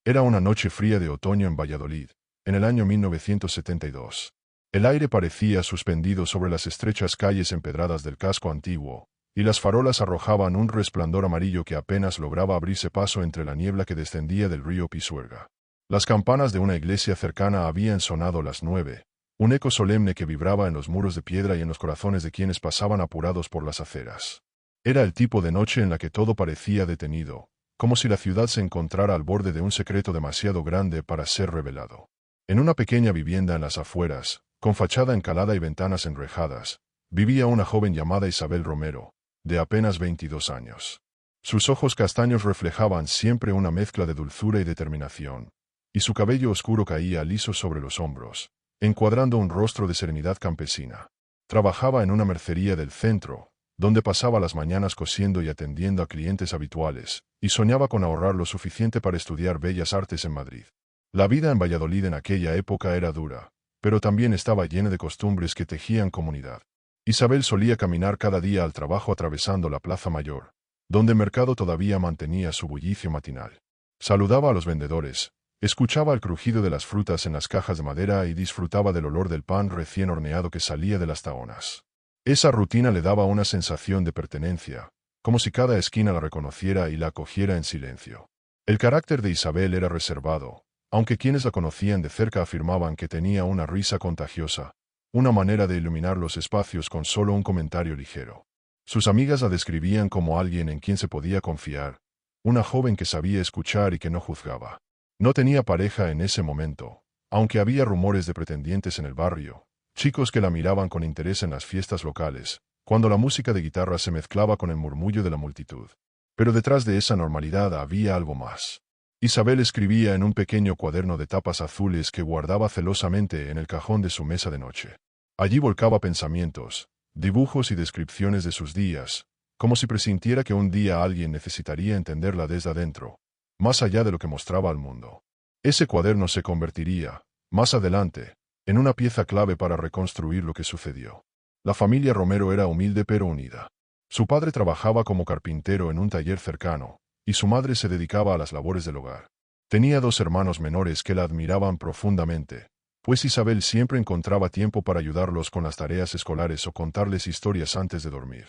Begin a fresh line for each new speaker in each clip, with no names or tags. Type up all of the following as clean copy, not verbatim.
Era una noche fría de otoño en Valladolid, en el año 1972. El aire parecía suspendido sobre las estrechas calles empedradas del casco antiguo, y las farolas arrojaban un resplandor amarillo que apenas lograba abrirse paso entre la niebla que descendía del río Pisuerga. Las campanas de una iglesia cercana habían sonado las 9, un eco solemne que vibraba en los muros de piedra y en los corazones de quienes pasaban apurados por las aceras. Era el tipo de noche en la que todo parecía detenido, como si la ciudad se encontrara al borde de un secreto demasiado grande para ser revelado. En una pequeña vivienda en las afueras, con fachada encalada y ventanas enrejadas, vivía una joven llamada Isabel Romero, de apenas 22 años. Sus ojos castaños reflejaban siempre una mezcla de dulzura y determinación, y su cabello oscuro caía liso sobre los hombros, encuadrando un rostro de serenidad campesina. Trabajaba en una mercería del centro, donde pasaba las mañanas cosiendo y atendiendo a clientes habituales, y soñaba con ahorrar lo suficiente para estudiar Bellas Artes en Madrid. La vida en Valladolid en aquella época era dura, pero también estaba llena de costumbres que tejían comunidad. Isabel solía caminar cada día al trabajo atravesando la Plaza Mayor, donde el mercado todavía mantenía su bullicio matinal. Saludaba a los vendedores, escuchaba el crujido de las frutas en las cajas de madera y disfrutaba del olor del pan recién horneado que salía de las tahonas. Esa rutina le daba una sensación de pertenencia, como si cada esquina la reconociera y la acogiera en silencio. El carácter de Isabel era reservado, aunque quienes la conocían de cerca afirmaban que tenía una risa contagiosa, una manera de iluminar los espacios con solo un comentario ligero. Sus amigas la describían como alguien en quien se podía confiar, una joven que sabía escuchar y que no juzgaba. No tenía pareja en ese momento, aunque había rumores de pretendientes en el barrio, chicos que la miraban con interés en las fiestas locales, cuando la música de guitarra se mezclaba con el murmullo de la multitud. Pero detrás de esa normalidad había algo más. Isabel escribía en un pequeño cuaderno de tapas azules que guardaba celosamente en el cajón de su mesa de noche. Allí volcaba pensamientos, dibujos y descripciones de sus días, como si presintiera que un día alguien necesitaría entenderla desde adentro, más allá de lo que mostraba al mundo. Ese cuaderno se convertiría, más adelante, en una pieza clave para reconstruir lo que sucedió. La familia Romero era humilde pero unida. Su padre trabajaba como carpintero en un taller cercano, y su madre se dedicaba a las labores del hogar. Tenía 2 hermanos menores que la admiraban profundamente, pues Isabel siempre encontraba tiempo para ayudarlos con las tareas escolares o contarles historias antes de dormir.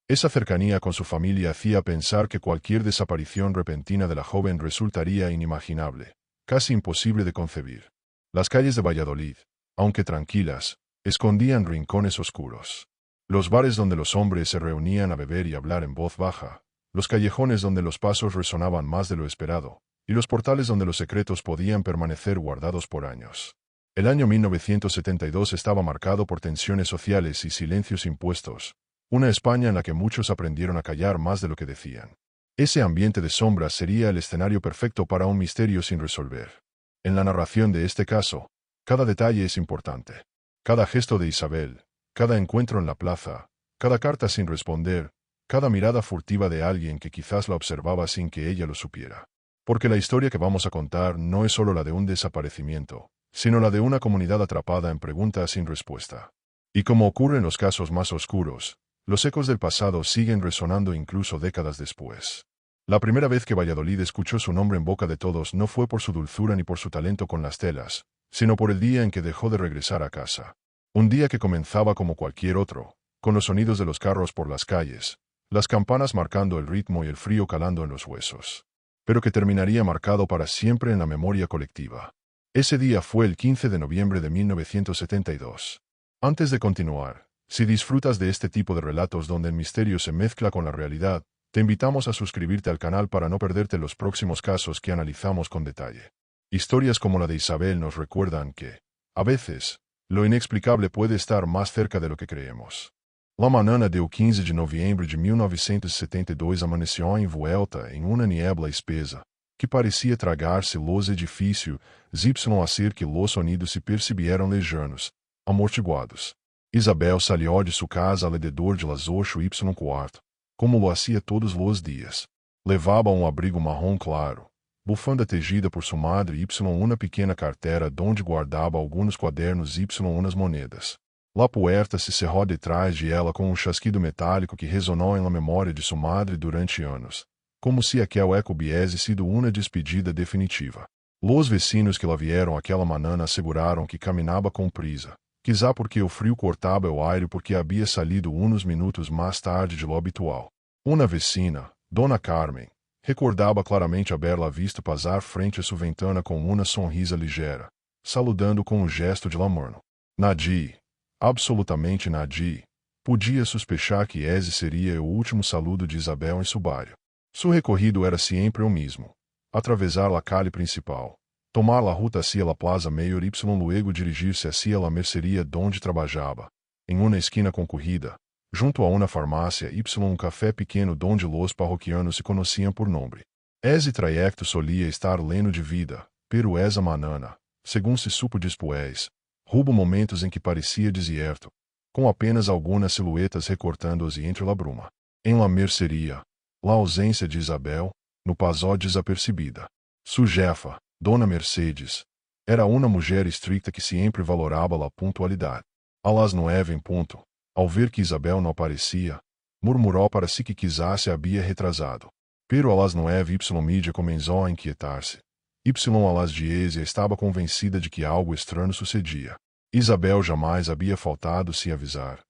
Esa cercanía con su familia hacía pensar que cualquier desaparición repentina de la joven resultaría inimaginable, casi imposible de concebir. Las calles de Valladolid, aunque tranquilas, escondían rincones oscuros. Los bares donde los hombres se reunían a beber y hablar en voz baja, los callejones donde los pasos resonaban más de lo esperado, y los portales donde los secretos podían permanecer guardados por años. El año 1972 estaba marcado por tensiones sociales y silencios impuestos, una España en la que muchos aprendieron a callar más de lo que decían. Ese ambiente de sombras sería el escenario perfecto para un misterio sin resolver. En la narración de este caso, cada detalle es importante. Cada gesto de Isabel, cada encuentro en la plaza, cada carta sin responder, cada mirada furtiva de alguien que quizás la observaba sin que ella lo supiera. Porque la historia que vamos a contar no es solo la de un desaparecimiento, sino la de una comunidad atrapada en preguntas sin respuesta. Y como ocurre en los casos más oscuros, los ecos del pasado siguen resonando incluso décadas después. La primera vez que Valladolid escuchó su nombre en boca de todos no fue por su dulzura ni por su talento con las telas, sino por el día en que dejó de regresar a casa. Un día que comenzaba como cualquier otro, con los sonidos de los carros por las calles, las campanas marcando el ritmo y el frío calando en los huesos, pero que terminaría marcado para siempre en la memoria colectiva. Ese día fue el 15 de noviembre de 1972. Antes de continuar, si disfrutas de este tipo de relatos donde el misterio se mezcla con la realidad, te invitamos a suscribirte al canal para no perderte los próximos casos que analizamos con detalle. Historias como la de Isabel nos recuerdan que, a veces, lo inexplicable puede estar más cerca de lo que creemos. La mañana del 15 de noviembre de 1972 amaneció envuelta em uma niebla espesa, que parecia tragar-se los edifícios, y hacer que los sonidos se percibieran lejanos, amortiguados. Isabel salió de su casa alrededor de las 8:15, como lo hacía todos los días. Levava abrigo marrom claro, bufanda tejida por sua madre y uma pequena cartera donde guardava alguns quadernos y umas monedas. La puerta se cerrou detrás de ela com chasquido metálico que ressonou em la memória de sua madre durante anos, como se aquele eco hubiese sido uma despedida definitiva. Los vecinos que la vieram aquela manhã asseguraram que caminhava com prisa, quizá porque o frio cortava o aire porque havia salido uns minutos mais tarde de lo habitual. Uma vecina, Dona Carmen, recordava claramente haberla visto passar frente a sua ventana com uma sonrisa ligeira, saludando com um gesto de lamorno. Nadie, absolutamente nadie, podia sospechar que esse seria o último saludo de Isabel em seu bairro. Seu recorrido era sempre o mesmo: atravessar a calle principal, tomar a ruta hacia la Plaza Mayor y luego dirigir-se hacia la merceria donde trabalhava, em uma esquina concorrida, junto a uma farmácia y um café pequeno donde los parroquianos se conheciam por nome. Esse trayecto solia estar leno de vida, pero essa manhã, segundo se supo después, houve momentos em que parecia deserto, com apenas algumas silhuetas recortando-se entre la bruma. Em la merceria, la ausência de Isabel, no passou desapercebida. Sua jefa, Dona Mercedes, era uma mulher estricta que sempre valorava a pontualidade. A las 9 em ponto, ao ver que Isabel não aparecia, murmurou para si que quizás se havia retrasado. Pero a las 9 mídia começou a inquietar-se. A las 10 estava convencida de que algo estranho sucedia. Isabel jamais havia faltado sem avisar.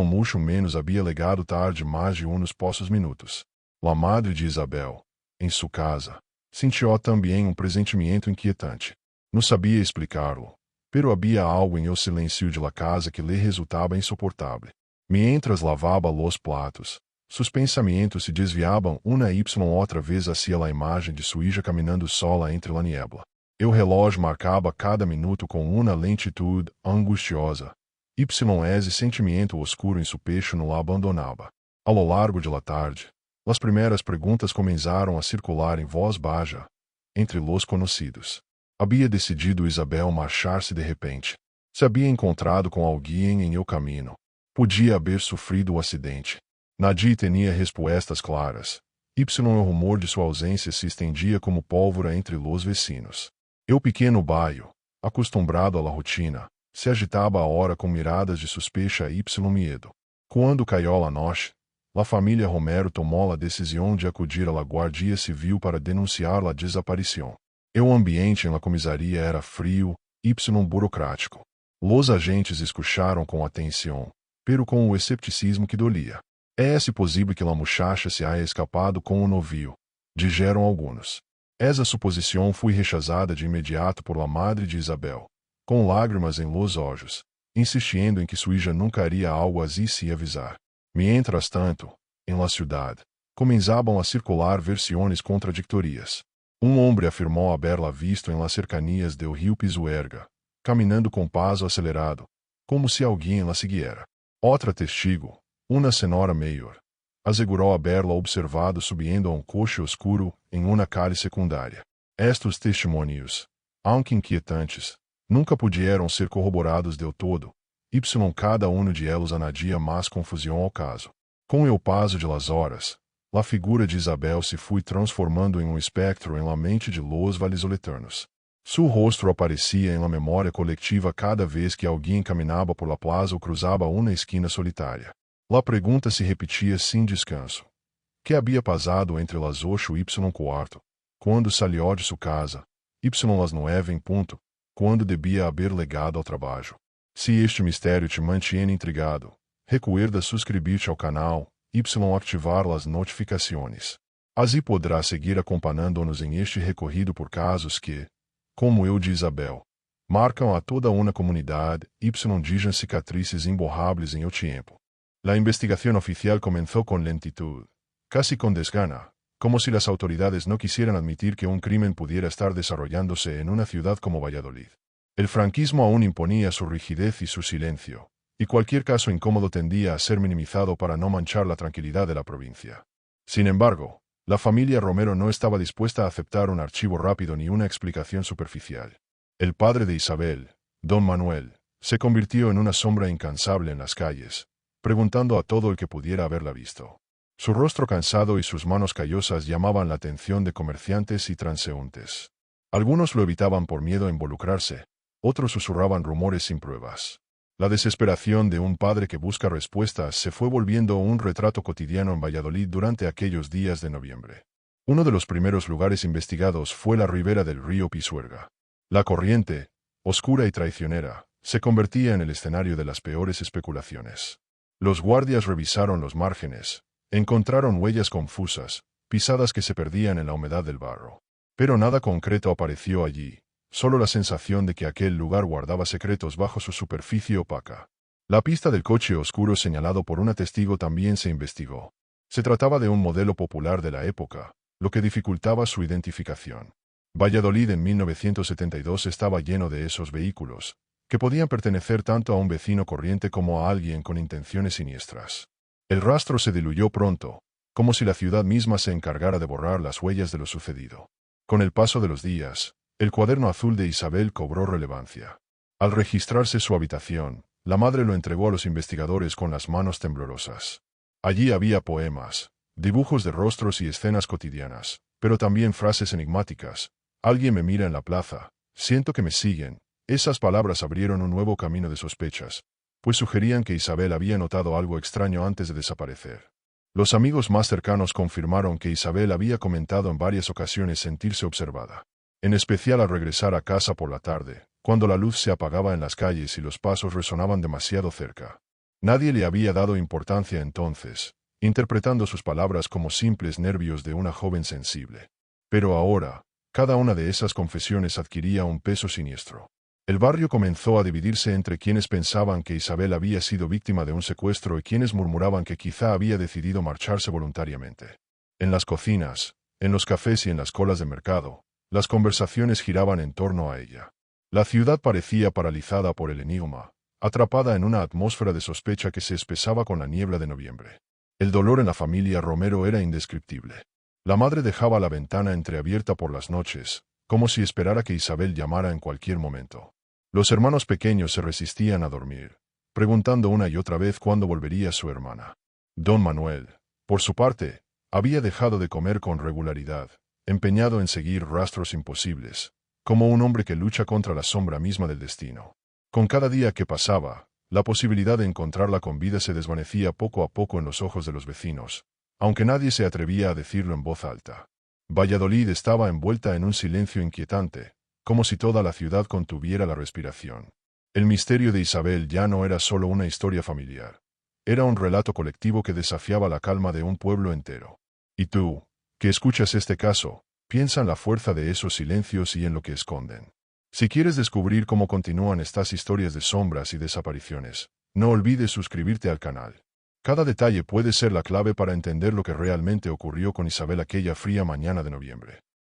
Mucho menos havia legado tarde mais de uns poucos minutos. La madre de Isabel, em sua casa, sentiu também um pressentimento inquietante. Não sabia explicá-lo, pero havia algo em o silêncio de la casa que lhe resultava insuportável. Mientras lavava los platos, seus pensamentos se desviavam uma y outra vez hacia la imagem de sua hija caminhando sola entre la niebla. O relógio marcava cada minuto com uma lentitude angustiosa. Esse sentimento oscuro em seu pecho não la abandonava. A lo largo de la tarde, as primeiras perguntas começaram a circular em voz baixa, entre los conhecidos. Havia decidido Isabel marchar-se de repente. Se havia encontrado com alguém em el caminho. Podia haver sofrido o acidente. Nadie tinha respostas claras. O rumor de sua ausência se estendia como pólvora entre los vecinos. O pequeno bairro, acostumado à rotina, se agitava a hora com miradas de suspecha y medo. Quando caiu a noite, a família Romero tomou a decisão de acudir à Guardia Civil para denunciar a desaparição. O ambiente em la comisaria era frio y burocrático. Los agentes escucharam com atenção, pero com o escepticismo que dolia. É possível que la muchacha se haya escapado com o novio, dijeron algunos. Essa suposição foi rechazada de imediato por la madre de Isabel, com lágrimas em los olhos, insistindo em que sua hija nunca haria algo assim sem avisar. Mientras tanto, em la ciudad, começavam a circular versões contraditórias. Homem afirmou haberla visto em las cercanias del rio Pisuerga, caminhando com passo acelerado, como se alguém la siguiera. Outra testigo, uma senhora mayor, assegurou haberla observado subindo a coche oscuro em uma calle secundária. Estes testemunhos, aunque inquietantes, nunca pudieron ser corroborados del todo, y cada uno de ellos añadía más confusión ao caso. Com o paso de las horas, la figura de Isabel se foi transformando em um espectro em la mente de los vallisoletanos. Su rostro aparecia em la memória coletiva cada vez que alguém caminhava por la plaza ou cruzava uma esquina solitária. La pergunta se repetia sem descanso. Que havia passado entre las 8 y quarto, quando salió de sua casa, y las 9 em ponto, quando devia haber legado ao trabalho. Se este mistério te mantiene intrigado, recuerda suscribir-te ao canal, y ativar as notificações. Assim podrá seguir acompanhando-nos em este recorrido por casos que, como o de Isabel, marcam a toda uma comunidade y deixam cicatrices imborráveis em el tiempo. La investigación oficial comenzó con lentitud, casi con desgana, como si las autoridades no quisieran admitir que un crimen pudiera estar desarrollándose en una ciudad como Valladolid. El franquismo aún imponía su rigidez y su silencio, y cualquier caso incómodo tendía a ser minimizado para no manchar la tranquilidad de la provincia. Sin embargo, la familia Romero no estaba dispuesta a aceptar un archivo rápido ni una explicación superficial. El padre de Isabel, don Manuel, se convirtió en una sombra incansable en las calles, preguntando a todo el que pudiera haberla visto. Su rostro cansado y sus manos callosas llamaban la atención de comerciantes y transeúntes. Algunos lo evitaban por miedo a involucrarse, otros susurraban rumores sin pruebas. La desesperación de un padre que busca respuestas se fue volviendo un retrato cotidiano en Valladolid durante aquellos días de noviembre. Uno de los primeros lugares investigados fue la ribera del río Pisuerga. La corriente, oscura y traicionera, se convertía en el escenario de las peores especulaciones. Los guardias revisaron los márgenes, encontraron huellas confusas, pisadas que se perdían en la humedad del barro. Pero nada concreto apareció allí, solo la sensación de que aquel lugar guardaba secretos bajo su superficie opaca. La pista del coche oscuro señalado por un testigo también se investigó. Se trataba de un modelo popular de la época, lo que dificultaba su identificación. Valladolid en 1972 estaba lleno de esos vehículos, que podían pertenecer tanto a un vecino corriente como a alguien con intenciones siniestras. El rastro se diluyó pronto, como si la ciudad misma se encargara de borrar las huellas de lo sucedido. Con el paso de los días, el cuaderno azul de Isabel cobró relevancia. Al registrarse su habitación, la madre lo entregó a los investigadores con las manos temblorosas. Allí había poemas, dibujos de rostros y escenas cotidianas, pero también frases enigmáticas. Alguien me mira en la plaza, siento que me siguen. Esas palabras abrieron un nuevo camino de sospechas, pues sugerían que Isabel había notado algo extraño antes de desaparecer. Los amigos más cercanos confirmaron que Isabel había comentado en varias ocasiones sentirse observada, en especial al regresar a casa por la tarde, cuando la luz se apagaba en las calles y los pasos resonaban demasiado cerca. Nadie le había dado importancia entonces, interpretando sus palabras como simples nervios de una joven sensible. Pero ahora, cada una de esas confesiones adquiría un peso siniestro. El barrio comenzó a dividirse entre quienes pensaban que Isabel había sido víctima de un secuestro y quienes murmuraban que quizá había decidido marcharse voluntariamente. En las cocinas, en los cafés y en las colas de mercado, las conversaciones giraban en torno a ella. La ciudad parecía paralizada por el enigma, atrapada en una atmósfera de sospecha que se espesaba con la niebla de noviembre. El dolor en la familia Romero era indescriptible. La madre dejaba la ventana entreabierta por las noches, como si esperara que Isabel llamara en cualquier momento. Los hermanos pequeños se resistían a dormir, preguntando una y otra vez cuándo volvería su hermana. Don Manuel, por su parte, había dejado de comer con regularidad, empeñado en seguir rastros imposibles, como un hombre que lucha contra la sombra misma del destino. Con cada día que pasaba, la posibilidad de encontrarla con vida se desvanecía poco a poco en los ojos de los vecinos, aunque nadie se atrevía a decirlo en voz alta. Valladolid estaba envuelta en un silencio inquietante, como si toda la ciudad contuviera la respiración. El misterio de Isabel ya no era solo una historia familiar. Era un relato colectivo que desafiaba la calma de un pueblo entero. Y tú, que escuchas este caso, piensa en la fuerza de esos silencios y en lo que esconden. Si quieres descubrir cómo continúan estas historias de sombras y desapariciones, no olvides suscribirte al canal. Cada detalle puede ser la clave para entender lo que realmente ocurrió con Isabel aquella fría mañana de noviembre.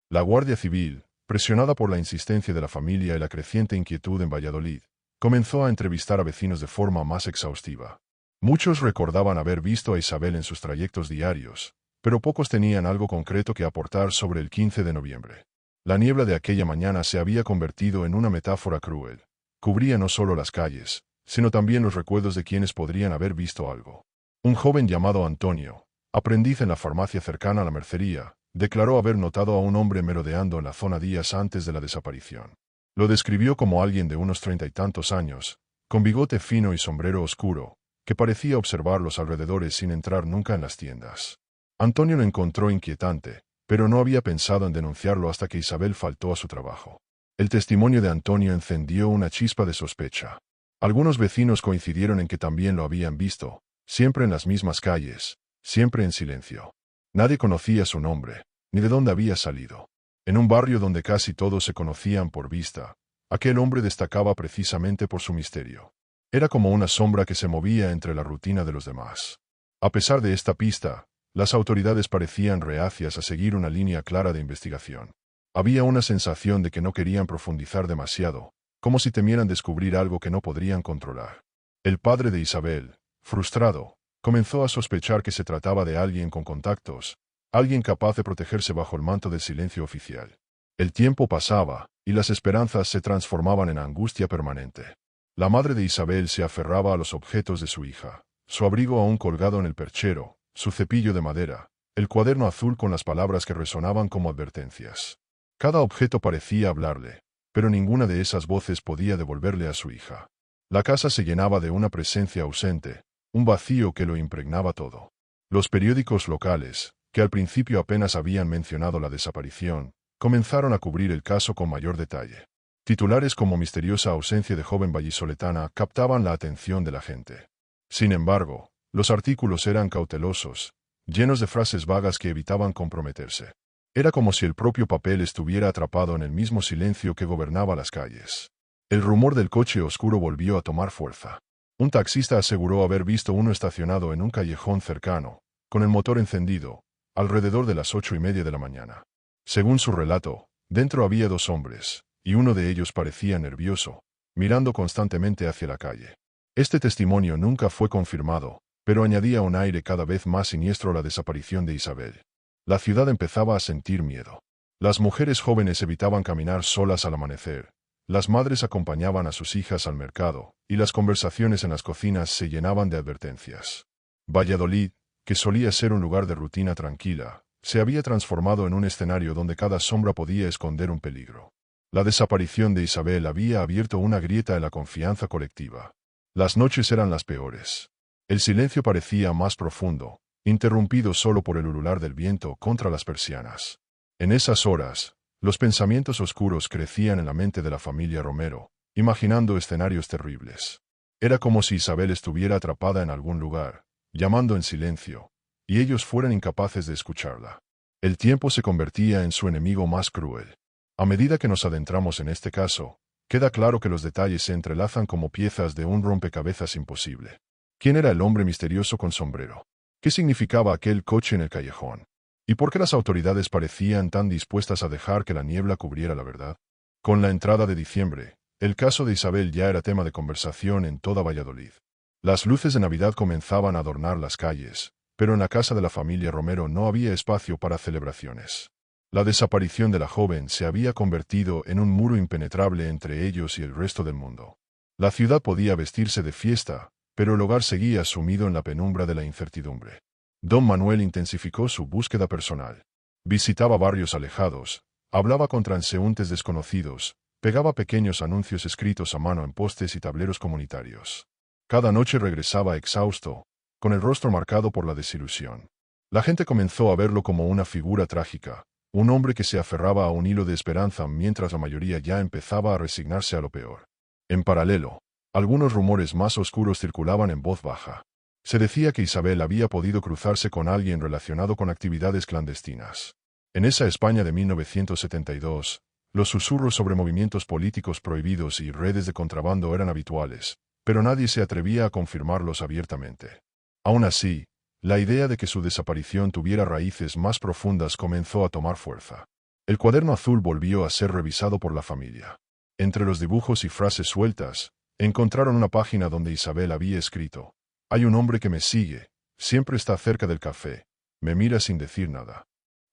La Guardia Civil, presionada por la insistencia de la familia y la creciente inquietud en Valladolid, comenzó a entrevistar a vecinos de forma más exhaustiva. Muchos recordaban haber visto a Isabel en sus trayectos diarios, pero pocos tenían algo concreto que aportar sobre el 15 de noviembre. La niebla de aquella mañana se había convertido en una metáfora cruel. Cubría no solo las calles, sino también los recuerdos de quienes podrían haber visto algo. Un joven llamado Antonio, aprendiz en la farmacia cercana a la mercería, declaró haber notado a un hombre merodeando en la zona días antes de la desaparición. Lo describió como alguien de unos 30 y tantos años, con bigote fino y sombrero oscuro, que parecía observar los alrededores sin entrar nunca en las tiendas. Antonio lo encontró inquietante, pero no había pensado en denunciarlo hasta que Isabel faltó a su trabajo. El testimonio de Antonio encendió una chispa de sospecha. Algunos vecinos coincidieron en que también lo habían visto, siempre en las mismas calles, siempre en silencio. Nadie conocía su nombre, ni de dónde había salido. En un barrio donde casi todos se conocían por vista, aquel hombre destacaba precisamente por su misterio. Era como una sombra que se movía entre la rutina de los demás. A pesar de esta pista, las autoridades parecían reacias a seguir una línea clara de investigación. Había una sensación de que no querían profundizar demasiado, como si temieran descubrir algo que no podrían controlar. El padre de Isabel, frustrado, comenzó a sospechar que se trataba de alguien con contactos, alguien capaz de protegerse bajo el manto del silencio oficial. El tiempo pasaba, y las esperanzas se transformaban en angustia permanente. La madre de Isabel se aferraba a los objetos de su hija, su abrigo aún colgado en el perchero, su cepillo de madera, el cuaderno azul con las palabras que resonaban como advertencias. Cada objeto parecía hablarle, pero ninguna de esas voces podía devolverle a su hija. La casa se llenaba de una presencia ausente, un vacío que lo impregnaba todo. Los periódicos locales, que al principio apenas habían mencionado la desaparición, comenzaron a cubrir el caso con mayor detalle. Titulares como misteriosa ausencia de joven vallisoletana captaban la atención de la gente. Sin embargo, los artículos eran cautelosos, llenos de frases vagas que evitaban comprometerse. Era como si el propio papel estuviera atrapado en el mismo silencio que gobernaba las calles. El rumor del coche oscuro volvió a tomar fuerza. Un taxista aseguró haber visto uno estacionado en un callejón cercano, con el motor encendido, alrededor de las 8:30 de la mañana. Según su relato, dentro había 2 hombres, y uno de ellos parecía nervioso, mirando constantemente hacia la calle. Este testimonio nunca fue confirmado, pero añadía un aire cada vez más siniestro a la desaparición de Isabel. La ciudad empezaba a sentir miedo. Las mujeres jóvenes evitaban caminar solas al amanecer, las madres acompañaban a sus hijas al mercado, y las conversaciones en las cocinas se llenaban de advertencias. Valladolid, que solía ser un lugar de rutina tranquila, se había transformado en un escenario donde cada sombra podía esconder un peligro. La desaparición de Isabel había abierto una grieta en la confianza colectiva. Las noches eran las peores. El silencio parecía más profundo, interrumpido solo por el ulular del viento contra las persianas. En esas horas, los pensamientos oscuros crecían en la mente de la familia Romero, imaginando escenarios terribles. Era como si Isabel estuviera atrapada en algún lugar, llamando en silencio, y ellos fueran incapaces de escucharla. El tiempo se convertía en su enemigo más cruel. A medida que nos adentramos en este caso, queda claro que los detalles se entrelazan como piezas de un rompecabezas imposible. ¿Quién era el hombre misterioso con sombrero? ¿Qué significaba aquel coche en el callejón? ¿Y por qué las autoridades parecían tan dispuestas a dejar que la niebla cubriera la verdad? Con la entrada de diciembre, el caso de Isabel ya era tema de conversación en toda Valladolid. Las luces de Navidad comenzaban a adornar las calles, pero en la casa de la familia Romero no había espacio para celebraciones. La desaparición de la joven se había convertido en un muro impenetrable entre ellos y el resto del mundo. La ciudad podía vestirse de fiesta, pero el hogar seguía sumido en la penumbra de la incertidumbre. Don Manuel intensificó su búsqueda personal. Visitaba barrios alejados, hablaba con transeúntes desconocidos, pegaba pequeños anuncios escritos a mano en postes y tableros comunitarios. Cada noche regresaba exhausto, con el rostro marcado por la desilusión. La gente comenzó a verlo como una figura trágica, un hombre que se aferraba a un hilo de esperanza mientras la mayoría ya empezaba a resignarse a lo peor. En paralelo, algunos rumores más oscuros circulaban en voz baja. Se decía que Isabel había podido cruzarse con alguien relacionado con actividades clandestinas. En esa España de 1972, los susurros sobre movimientos políticos prohibidos y redes de contrabando eran habituales, pero nadie se atrevía a confirmarlos abiertamente. Aún así, la idea de que su desaparición tuviera raíces más profundas comenzó a tomar fuerza. El cuaderno azul volvió a ser revisado por la familia. Entre los dibujos y frases sueltas, encontraron una página donde Isabel había escrito: «Hay un hombre que me sigue, siempre está cerca del café, me mira sin decir nada».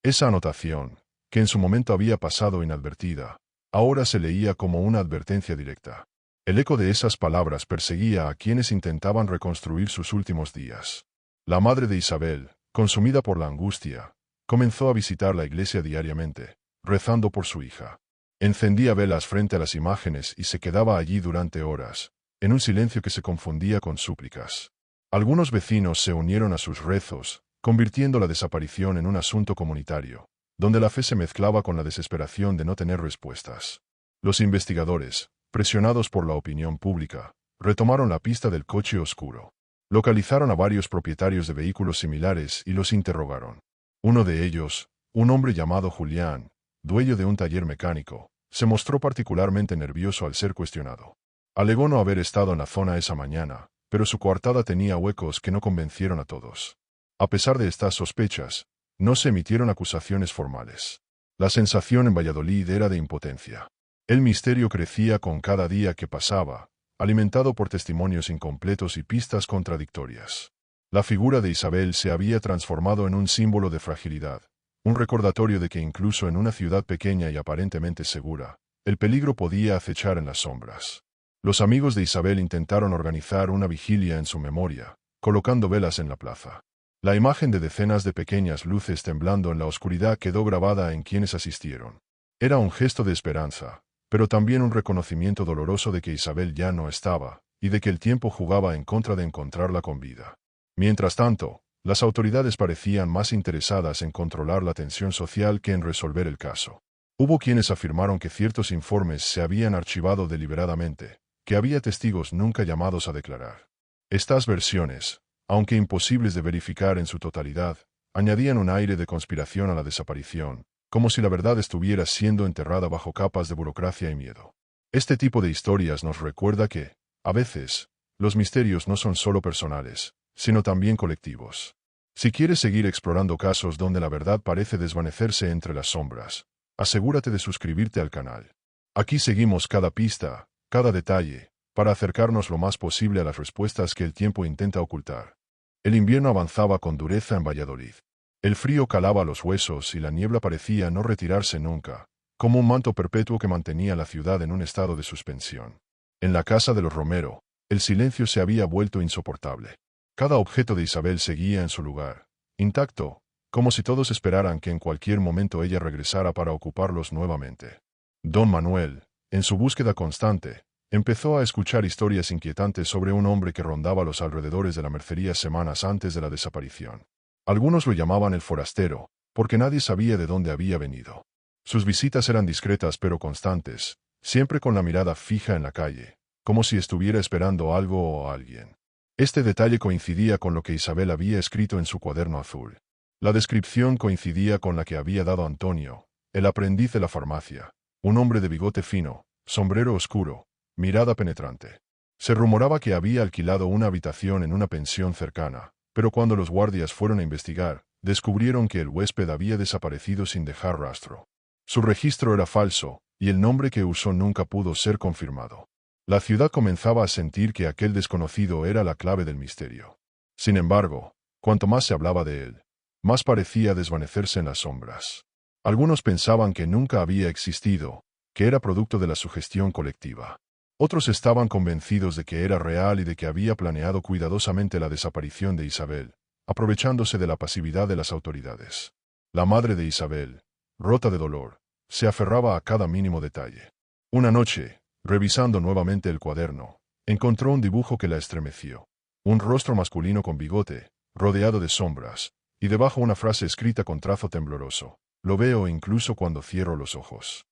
Esa anotación, que en su momento había pasado inadvertida, ahora se leía como una advertencia directa. El eco de esas palabras perseguía a quienes intentaban reconstruir sus últimos días. La madre de Isabel, consumida por la angustia, comenzó a visitar la iglesia diariamente, rezando por su hija. Encendía velas frente a las imágenes y se quedaba allí durante horas, en un silencio que se confundía con súplicas. Algunos vecinos se unieron a sus rezos, convirtiendo la desaparición en un asunto comunitario, donde la fe se mezclaba con la desesperación de no tener respuestas. Los investigadores, presionados por la opinión pública, retomaron la pista del coche oscuro. Localizaron a varios propietarios de vehículos similares y los interrogaron. Uno de ellos, un hombre llamado Julián, dueño de un taller mecánico, se mostró particularmente nervioso al ser cuestionado. Alegó no haber estado en la zona esa mañana, pero su coartada tenía huecos que no convencieron a todos. A pesar de estas sospechas, no se emitieron acusaciones formales. La sensación en Valladolid era de impotencia. El misterio crecía con cada día que pasaba, alimentado por testimonios incompletos y pistas contradictorias. La figura de Isabel se había transformado en un símbolo de fragilidad, un recordatorio de que incluso en una ciudad pequeña y aparentemente segura, el peligro podía acechar en las sombras. Los amigos de Isabel intentaron organizar una vigilia en su memoria, colocando velas en la plaza. La imagen de decenas de pequeñas luces temblando en la oscuridad quedó grabada en quienes asistieron. Era un gesto de esperanza, pero también un reconocimiento doloroso de que Isabel ya no estaba, y de que el tiempo jugaba en contra de encontrarla con vida. Mientras tanto, Las autoridades parecían más interesadas en controlar la tensión social que en resolver el caso. Hubo quienes afirmaron que ciertos informes se habían archivado deliberadamente, que había testigos nunca llamados a declarar. Estas versiones, aunque imposibles de verificar en su totalidad, añadían un aire de conspiración a la desaparición, como si la verdad estuviera siendo enterrada bajo capas de burocracia y miedo. Este tipo de historias nos recuerda que, a veces, los misterios no son solo personales, sino también colectivos. Si quieres seguir explorando casos donde la verdad parece desvanecerse entre las sombras, asegúrate de suscribirte al canal. Aquí seguimos cada pista, cada detalle, para acercarnos lo más posible a las respuestas que el tiempo intenta ocultar. El invierno avanzaba con dureza en Valladolid. El frío calaba los huesos y la niebla parecía no retirarse nunca, como un manto perpetuo que mantenía la ciudad en un estado de suspensión. En la casa de los Romero, el silencio se había vuelto insoportable. Cada objeto de Isabel seguía en su lugar, intacto, como si todos esperaran que en cualquier momento ella regresara para ocuparlos nuevamente. Don Manuel, en su búsqueda constante, empezó a escuchar historias inquietantes sobre un hombre que rondaba los alrededores de la mercería semanas antes de la desaparición. Algunos lo llamaban el forastero, porque nadie sabía de dónde había venido. Sus visitas eran discretas pero constantes, siempre con la mirada fija en la calle, como si estuviera esperando algo o a alguien. Este detalle coincidía con lo que Isabel había escrito en su cuaderno azul. La descripción coincidía con la que había dado Antonio, el aprendiz de la farmacia, un hombre de bigote fino, sombrero oscuro, mirada penetrante. Se rumoraba que había alquilado una habitación en una pensión cercana, pero cuando los guardias fueron a investigar, descubrieron que el huésped había desaparecido sin dejar rastro. Su registro era falso, y el nombre que usó nunca pudo ser confirmado. La ciudad comenzaba a sentir que aquel desconocido era la clave del misterio. Sin embargo, cuanto más se hablaba de él, más parecía desvanecerse en las sombras. Algunos pensaban que nunca había existido, que era producto de la sugestión colectiva. Otros estaban convencidos de que era real y de que había planeado cuidadosamente la desaparición de Isabel, aprovechándose de la pasividad de las autoridades. La madre de Isabel, rota de dolor, se aferraba a cada mínimo detalle. Una noche, revisando nuevamente el cuaderno, encontró un dibujo que la estremeció. Un rostro masculino con bigote, rodeado de sombras, y debajo una frase escrita con trazo tembloroso. Lo veo incluso cuando cierro los ojos.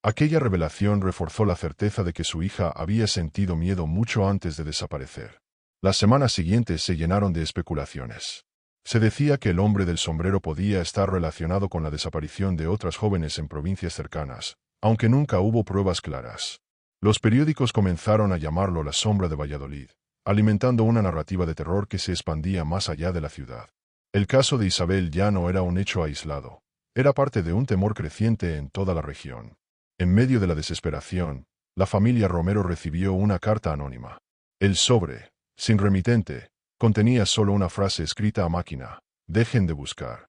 Aquella revelación reforzó la certeza de que su hija había sentido miedo mucho antes de desaparecer. Las semanas siguientes se llenaron de especulaciones. Se decía que el hombre del sombrero podía estar relacionado con la desaparición de otras jóvenes en provincias cercanas, aunque nunca hubo pruebas claras. Los periódicos comenzaron a llamarlo la sombra de Valladolid, alimentando una narrativa de terror que se expandía más allá de la ciudad. El caso de Isabel ya no era un hecho aislado, era parte de un temor creciente en toda la región. En medio de la desesperación, la familia Romero recibió una carta anónima. El sobre, sin remitente, contenía solo una frase escrita a máquina: dejen de buscar.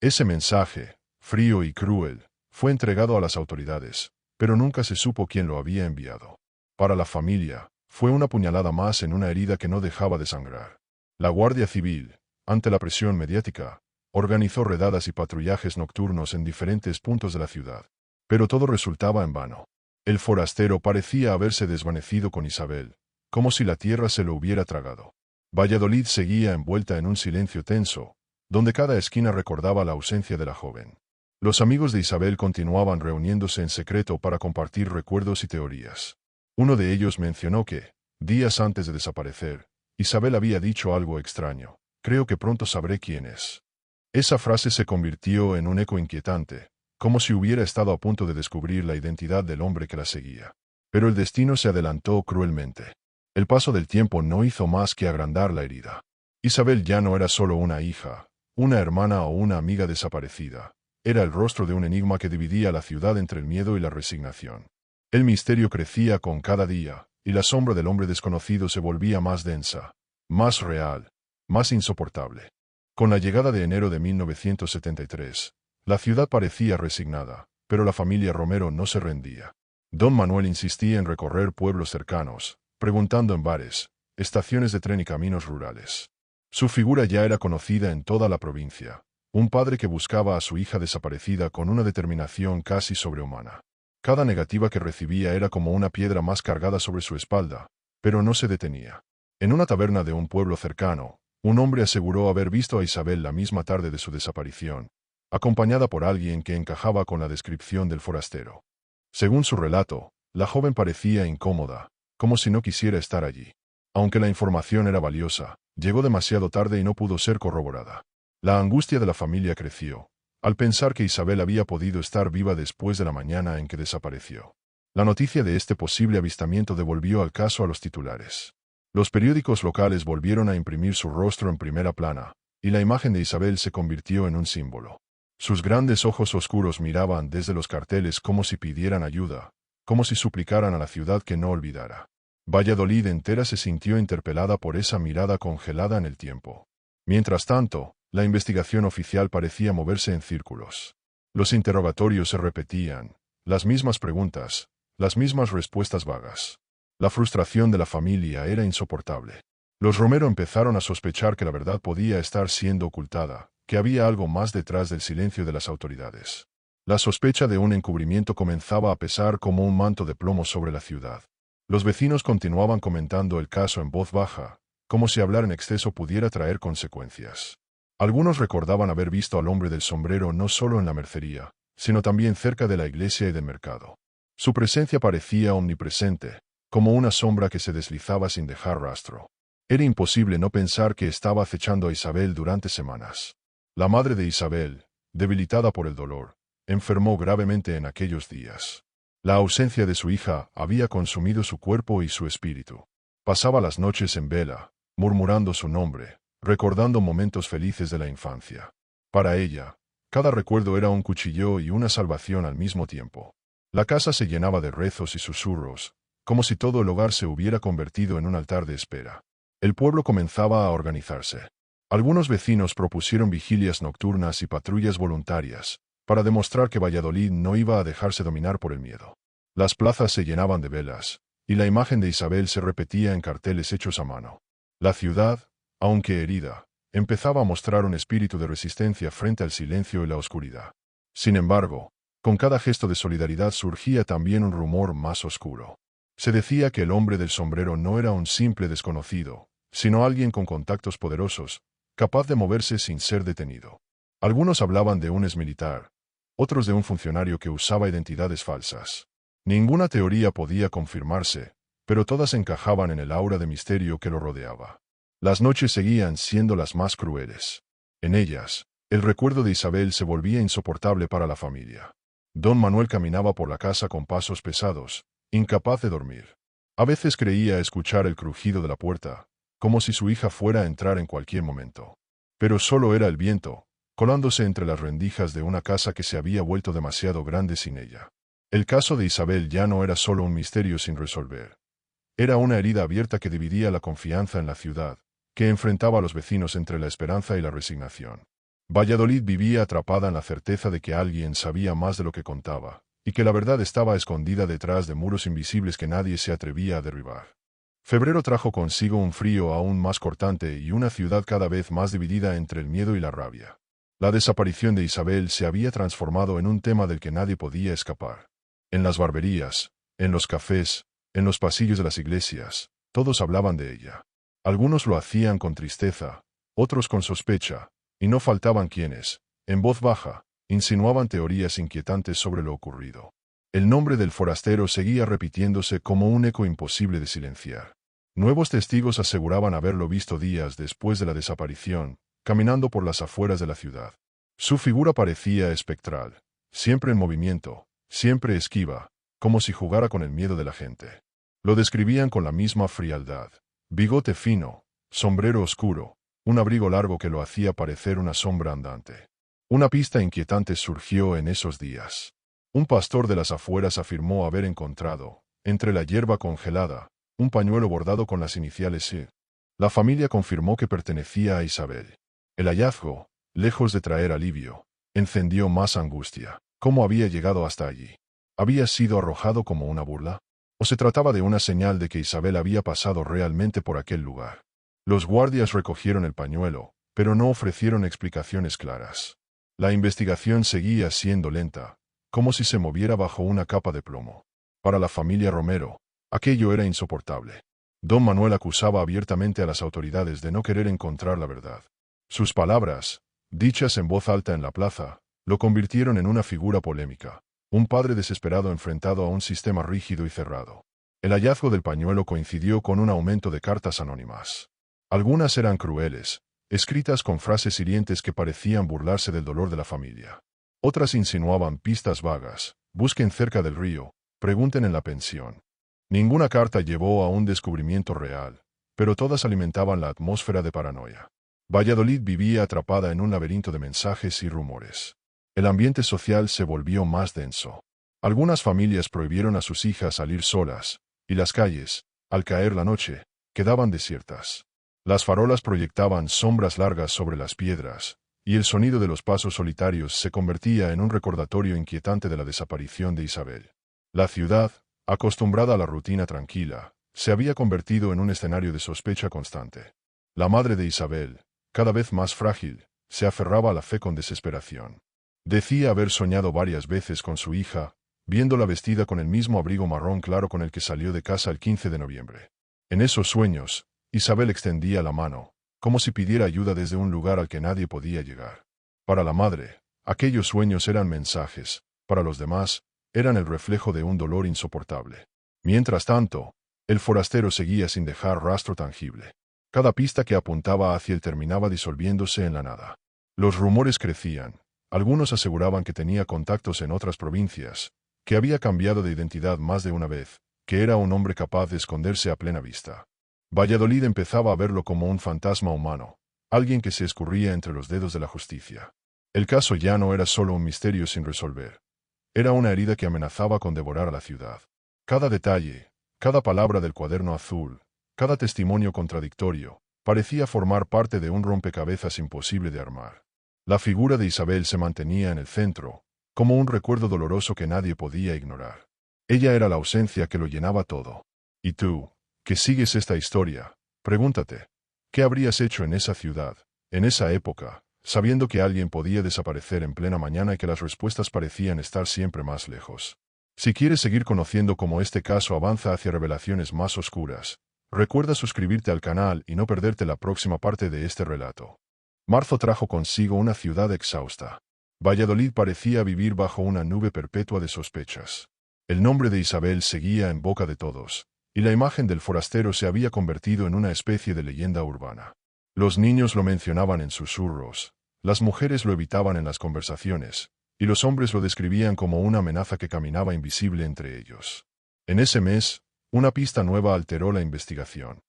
Ese mensaje, frío y cruel, fue entregado a las autoridades, pero nunca se supo quién lo había enviado. Para la familia, fue una puñalada más en una herida que no dejaba de sangrar. La Guardia Civil, ante la presión mediática, organizó redadas y patrullajes nocturnos en diferentes puntos de la ciudad. Pero todo resultaba en vano. El forastero parecía haberse desvanecido con Isabel, como si la tierra se lo hubiera tragado. Valladolid seguía envuelta en un silencio tenso, donde cada esquina recordaba la ausencia de la joven. Los amigos de Isabel continuaban reuniéndose en secreto para compartir recuerdos y teorías. Uno de ellos mencionó que, días antes de desaparecer, Isabel había dicho algo extraño: creo que pronto sabré quién es. Esa frase se convirtió en un eco inquietante, como si hubiera estado a punto de descubrir la identidad del hombre que la seguía. Pero el destino se adelantó cruelmente. El paso del tiempo no hizo más que agrandar la herida. Isabel ya no era solo una hija, una hermana o una amiga desaparecida. Era el rostro de un enigma que dividía la ciudad entre el miedo y la resignación. El misterio crecía con cada día, y la sombra del hombre desconocido se volvía más densa, más real, más insoportable. Con la llegada de enero de 1973, la ciudad parecía resignada, pero la familia Romero no se rendía. Don Manuel insistía en recorrer pueblos cercanos, preguntando en bares, estaciones de tren y caminos rurales. Su figura ya era conocida en toda la provincia, un padre que buscaba a su hija desaparecida con una determinación casi sobrehumana. Cada negativa que recibía era como una piedra más cargada sobre su espalda, pero no se detenía. En una taberna de un pueblo cercano, Un hombre aseguró haber visto a Isabel la misma tarde de su desaparición, acompañada por alguien que encajaba con la descripción del forastero. Según su relato, la joven parecía incómoda, como si no quisiera estar allí. Aunque la información era valiosa, llegó demasiado tarde y no pudo ser corroborada. La angustia de la familia creció, al pensar que Isabel había podido estar viva después de la mañana en que desapareció. La noticia de este posible avistamiento devolvió al caso a los titulares. Los periódicos locales volvieron a imprimir su rostro en primera plana, y la imagen de Isabel se convirtió en un símbolo. Sus grandes ojos oscuros miraban desde los carteles como si pidieran ayuda, como si suplicaran a la ciudad que no olvidara. Valladolid entera se sintió interpelada por esa mirada congelada en el tiempo. Mientras tanto, la investigación oficial parecía moverse en círculos. Los interrogatorios se repetían, las mismas preguntas, las mismas respuestas vagas. La frustración de la familia era insoportable. Los Romero empezaron a sospechar que la verdad podía estar siendo ocultada, que había algo más detrás del silencio de las autoridades. La sospecha de un encubrimiento comenzaba a pesar como un manto de plomo sobre la ciudad. Los vecinos continuaban comentando el caso en voz baja, como si hablar en exceso pudiera traer consecuencias. Algunos recordaban haber visto al hombre del sombrero no solo en la mercería, sino también cerca de la iglesia y del mercado. Su presencia parecía omnipresente, como una sombra que se deslizaba sin dejar rastro. Era imposible no pensar que estaba acechando a Isabel durante semanas. La madre de Isabel, debilitada por el dolor, enfermó gravemente en aquellos días. La ausencia de su hija había consumido su cuerpo y su espíritu. Pasaba las noches en vela, murmurando su nombre, recordando momentos felices de la infancia. Para ella, cada recuerdo era un cuchillo y una salvación al mismo tiempo. La casa se llenaba de rezos y susurros, como si todo el hogar se hubiera convertido en un altar de espera. El pueblo comenzaba a organizarse. Algunos vecinos propusieron vigilias nocturnas y patrullas voluntarias, para demostrar que Valladolid no iba a dejarse dominar por el miedo. Las plazas se llenaban de velas, y la imagen de Isabel se repetía en carteles hechos a mano. La ciudad, aunque herida, empezaba a mostrar un espíritu de resistencia frente al silencio y la oscuridad. Sin embargo, con cada gesto de solidaridad surgía también un rumor más oscuro. Se decía que el hombre del sombrero no era un simple desconocido, sino alguien con contactos poderosos, capaz de moverse sin ser detenido. Algunos hablaban de un exmilitar, otros de un funcionario que usaba identidades falsas. Ninguna teoría podía confirmarse, pero todas encajaban en el aura de misterio que lo rodeaba. Las noches seguían siendo las más crueles. En ellas, el recuerdo de Isabel se volvía insoportable para la familia. Don Manuel caminaba por la casa con pasos pesados, incapaz de dormir. A veces creía escuchar el crujido de la puerta, como si su hija fuera a entrar en cualquier momento. Pero solo era el viento, colándose entre las rendijas de una casa que se había vuelto demasiado grande sin ella. El caso de Isabel ya no era solo un misterio sin resolver. Era una herida abierta que dividía la confianza en la ciudad, que enfrentaba a los vecinos entre la esperanza y la resignación. Valladolid vivía atrapada en la certeza de que alguien sabía más de lo que contaba, y que la verdad estaba escondida detrás de muros invisibles que nadie se atrevía a derribar. Febrero trajo consigo un frío aún más cortante y una ciudad cada vez más dividida entre el miedo y la rabia. La desaparición de Isabel se había transformado en un tema del que nadie podía escapar. En las barberías, en los cafés, en los pasillos de las iglesias, todos hablaban de ella. Algunos lo hacían con tristeza, otros con sospecha, y no faltaban quienes, en voz baja, insinuaban teorías inquietantes sobre lo ocurrido. El nombre del forastero seguía repitiéndose como un eco imposible de silenciar. Nuevos testigos aseguraban haberlo visto días después de la desaparición, caminando por las afueras de la ciudad. Su figura parecía espectral, siempre en movimiento, siempre esquiva, como si jugara con el miedo de la gente. Lo describían con la misma frialdad. Bigote fino, sombrero oscuro, un abrigo largo que lo hacía parecer una sombra andante. Una pista inquietante surgió en esos días. Un pastor de las afueras afirmó haber encontrado, entre la hierba congelada, un pañuelo bordado con las iniciales I. La familia confirmó que pertenecía a Isabel. El hallazgo, lejos de traer alivio, encendió más angustia. ¿Cómo había llegado hasta allí? ¿Había sido arrojado como una burla? ¿O se trataba de una señal de que Isabel había pasado realmente por aquel lugar? Los guardias recogieron el pañuelo, pero no ofrecieron explicaciones claras. La investigación seguía siendo lenta, como si se moviera bajo una capa de plomo. Para la familia Romero, aquello era insoportable. Don Manuel acusaba abiertamente a las autoridades de no querer encontrar la verdad. Sus palabras, dichas en voz alta en la plaza, lo convirtieron en una figura polémica, un padre desesperado enfrentado a un sistema rígido y cerrado. El hallazgo del pañuelo coincidió con un aumento de cartas anónimas. Algunas eran crueles, escritas con frases hirientes que parecían burlarse del dolor de la familia. Otras insinuaban pistas vagas: busquen cerca del río, pregunten en la pensión. Ninguna carta llevó a un descubrimiento real, pero todas alimentaban la atmósfera de paranoia. Valladolid vivía atrapada en un laberinto de mensajes y rumores. El ambiente social se volvió más denso. Algunas familias prohibieron a sus hijas salir solas, y las calles, al caer la noche, quedaban desiertas. Las farolas proyectaban sombras largas sobre las piedras, y el sonido de los pasos solitarios se convertía en un recordatorio inquietante de la desaparición de Isabel. La ciudad, acostumbrada a la rutina tranquila, se había convertido en un escenario de sospecha constante. La madre de Isabel, cada vez más frágil, se aferraba a la fe con desesperación. Decía haber soñado varias veces con su hija, viéndola vestida con el mismo abrigo marrón claro con el que salió de casa el 15 de noviembre. En esos sueños, Isabel extendía la mano, como si pidiera ayuda desde un lugar al que nadie podía llegar. Para la madre, aquellos sueños eran mensajes; para los demás, eran el reflejo de un dolor insoportable. Mientras tanto, el forastero seguía sin dejar rastro tangible. Cada pista que apuntaba hacia él terminaba disolviéndose en la nada. Los rumores crecían. Algunos aseguraban que tenía contactos en otras provincias, que había cambiado de identidad más de una vez, que era un hombre capaz de esconderse a plena vista. Valladolid empezaba a verlo como un fantasma humano, alguien que se escurría entre los dedos de la justicia. El caso ya no era solo un misterio sin resolver. Era una herida que amenazaba con devorar a la ciudad. Cada detalle, cada palabra del cuaderno azul, cada testimonio contradictorio, parecía formar parte de un rompecabezas imposible de armar. La figura de Isabel se mantenía en el centro, como un recuerdo doloroso que nadie podía ignorar. Ella era la ausencia que lo llenaba todo. Y tú, que sigues esta historia, pregúntate, ¿qué habrías hecho en esa ciudad, en esa época, sabiendo que alguien podía desaparecer en plena mañana y que las respuestas parecían estar siempre más lejos? Si quieres seguir conociendo cómo este caso avanza hacia revelaciones más oscuras, recuerda suscribirte al canal y no perderte la próxima parte de este relato. Marzo trajo consigo una ciudad exhausta. Valladolid parecía vivir bajo una nube perpetua de sospechas. El nombre de Isabel seguía en boca de todos, y la imagen del forastero se había convertido en una especie de leyenda urbana. Los niños lo mencionaban en susurros, las mujeres lo evitaban en las conversaciones, y los hombres lo describían como una amenaza que caminaba invisible entre ellos. En ese mes, una pista nueva alteró la investigación.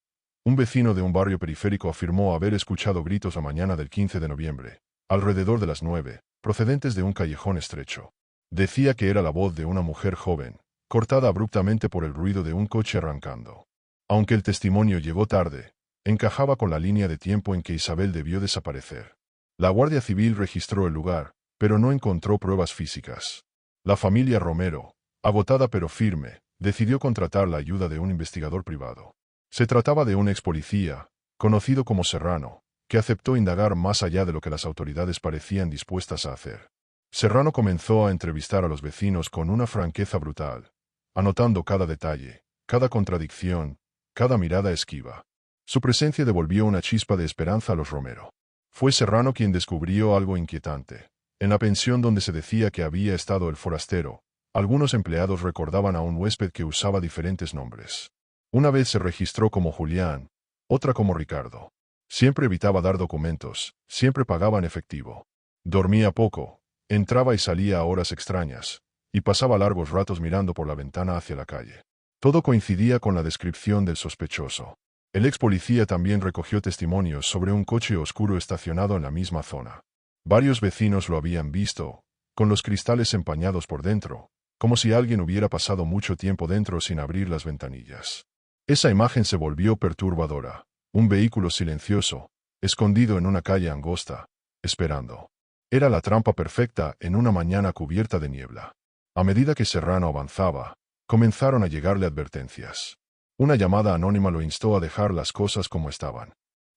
Un vecino de un barrio periférico afirmó haber escuchado gritos la mañana del 15 de noviembre, alrededor de las 9, procedentes de un callejón estrecho. Decía que era la voz de una mujer joven, cortada abruptamente por el ruido de un coche arrancando. Aunque el testimonio llegó tarde, encajaba con la línea de tiempo en que Isabel debió desaparecer. La Guardia Civil registró el lugar, pero no encontró pruebas físicas. La familia Romero, agotada pero firme, decidió contratar la ayuda de un investigador privado. Se trataba de un ex policía, conocido como Serrano, que aceptó indagar más allá de lo que las autoridades parecían dispuestas a hacer. Serrano comenzó a entrevistar a los vecinos con una franqueza brutal, anotando cada detalle, cada contradicción, cada mirada esquiva. Su presencia devolvió una chispa de esperanza a los Romero. Fue Serrano quien descubrió algo inquietante. En la pensión donde se decía que había estado el forastero, algunos empleados recordaban a un huésped que usaba diferentes nombres. Una vez se registró como Julián, otra como Ricardo. Siempre evitaba dar documentos, siempre pagaba en efectivo. Dormía poco, entraba y salía a horas extrañas, y pasaba largos ratos mirando por la ventana hacia la calle. Todo coincidía con la descripción del sospechoso. El ex policía también recogió testimonios sobre un coche oscuro estacionado en la misma zona. Varios vecinos lo habían visto, con los cristales empañados por dentro, como si alguien hubiera pasado mucho tiempo dentro sin abrir las ventanillas. Esa imagen se volvió perturbadora. Un vehículo silencioso, escondido en una calle angosta, esperando. Era la trampa perfecta en una mañana cubierta de niebla. A medida que Serrano avanzaba, comenzaron a llegarle advertencias. Una llamada anónima lo instó a dejar las cosas como estaban.